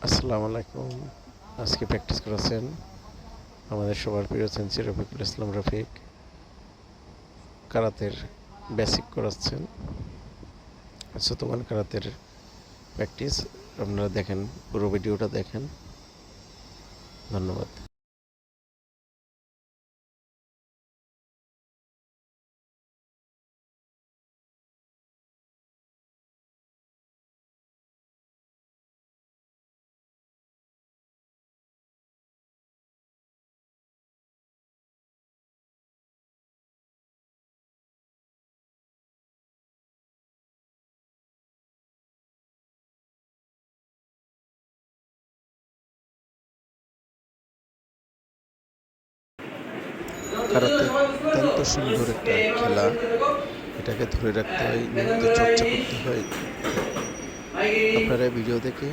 আসসালামু আলাইকুম। আজকে প্র্যাকটিস করাচ্ছেন আমাদের সবার প্রিয় সেন্সি রফিকুল ইসলাম রফিক। কারাতের বেসিক করাচ্ছেন, শতমান কারাতের প্র্যাকটিস। আপনারা দেখেন, পুরো ভিডিওটা দেখেন। ধন্যবাদ। কারাতে অত্যন্ত সুন্দর একটা খেলা। এটাকে ধরে রাখতে হয়, নিয়মিত চর্চা করতে হয়। আপনারা ভিডিও দেখে